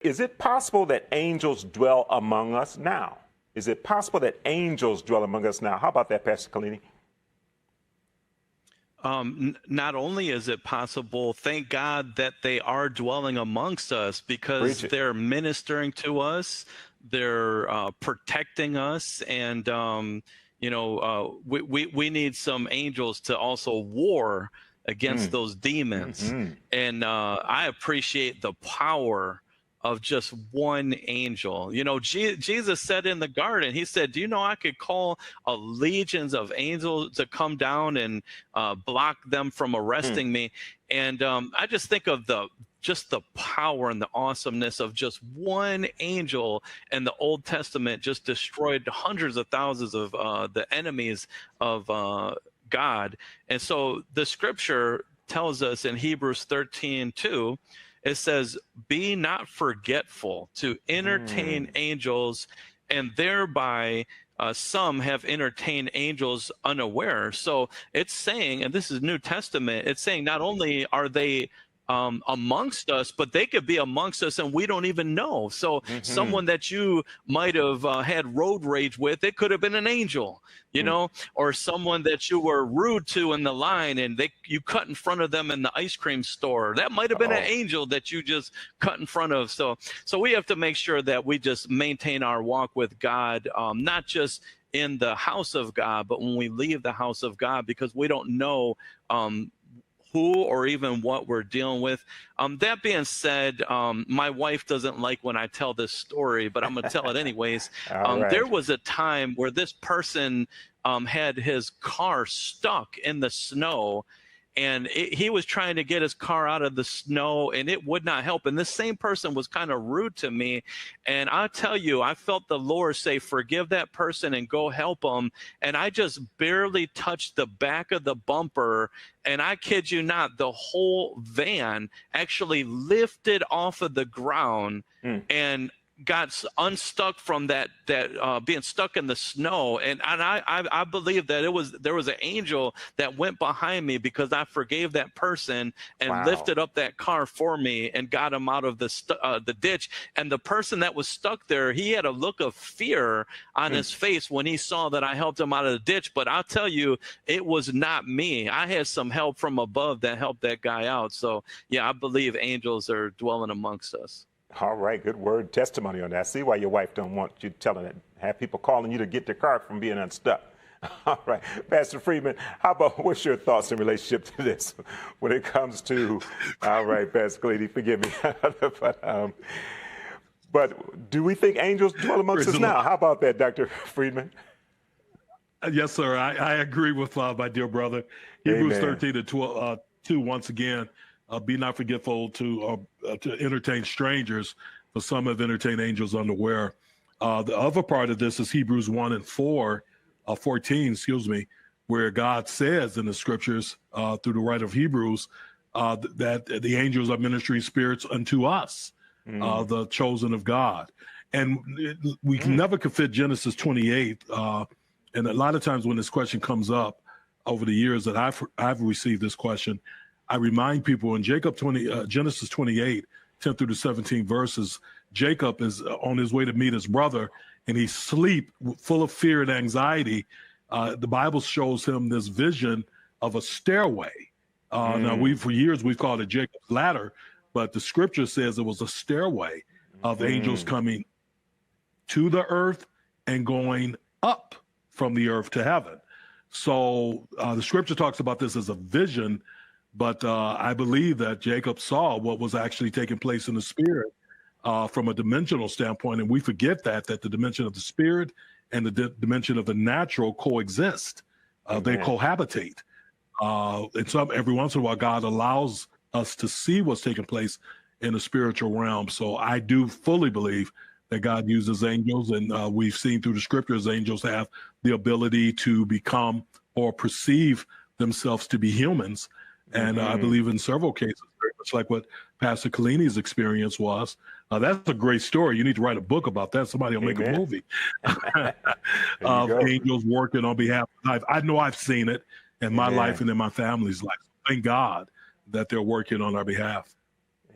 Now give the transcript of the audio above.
Is it possible that angels dwell among us now? Is it possible that angels dwell among us now? How about that, Pastor Kalini? Not only is it possible, thank God that they are dwelling amongst us, because they're ministering to us, they're protecting us, and we need some angels to also war against those demons. And I appreciate the power of just one angel. Jesus said in the garden, he said, do you know I could call a legions of angels to come down and block them from arresting me? And I just think of the power and the awesomeness of just one angel in the Old Testament just destroyed hundreds of thousands of the enemies of God. And so the scripture tells us in Hebrews 13:2, it says, be not forgetful to entertain angels, and thereby some have entertained angels unaware. So it's saying, and this is New Testament, it's saying not only are they amongst us, but they could be amongst us and we don't even know. So someone that you might have had road rage with, it could have been an angel, or someone that you were rude to in the line and you cut in front of them in the ice cream store. That might have been an angel that you just cut in front of. So we have to make sure that we just maintain our walk with God, not just in the house of God, but when we leave the house of God, because we don't know who or even what we're dealing with. That being said, my wife doesn't like when I tell this story, but I'm going to tell it anyways. There was a time where this person had his car stuck in the snow, and he was trying to get his car out of the snow, and it would not help. And this same person was kind of rude to me. And I'll tell you, I felt the Lord say, forgive that person and go help them. And I just barely touched the back of the bumper. And I kid you not, the whole van actually lifted off of the ground and got unstuck from that being stuck in the snow. And I believe that there was an angel that went behind me, because I forgave that person and lifted up that car for me and got him out of the ditch. And the person that was stuck there, he had a look of fear on his face when he saw that I helped him out of the ditch. But I'll tell you, it was not me. I had some help from above that helped that guy out. So yeah, I believe angels are dwelling amongst us. All right, good word testimony on that. I see why your wife don't want you telling it. Have people calling you to get their car from being unstuck. All right, Pastor Friedman, what's your thoughts in relationship to this when it comes to, all right, Pastor Kalini, forgive me, but do we think angels dwell amongst us now? How about that, Dr. Friedman? Yes, sir. I agree with my dear brother. Hebrews 13:2, once again, be not forgetful to entertain strangers, for some have entertained angels unaware. The other part of this is Hebrews 1:14, where God says in the scriptures through the writer of Hebrews that the angels are ministering spirits unto us, the chosen of God. And we can never could fit Genesis 28. And a lot of times when this question comes up over the years that I've received this question, I remind people in Genesis 28, 10 through the 17 verses, Jacob is on his way to meet his brother, and he's asleep, full of fear and anxiety. The Bible shows him this vision of a stairway. Now, for years, we've called it Jacob's ladder, but the scripture says it was a stairway of angels coming to the earth and going up from the earth to heaven. So the scripture talks about this as a vision, but I believe that Jacob saw what was actually taking place in the spirit from a dimensional standpoint. And we forget that the dimension of the spirit and the dimension of the natural coexist. They cohabitate. And every once in a while, God allows us to see what's taking place in the spiritual realm. So I do fully believe that God uses angels, and we've seen through the scriptures, angels have the ability to become or perceive themselves to be humans. And I believe in several cases, very much like what Pastor Kalini's experience was. That's a great story. You need to write a book about that. Somebody will make a movie of angels working on behalf of life. I know I've seen it in my life and in my family's life. Thank God that they're working on our behalf.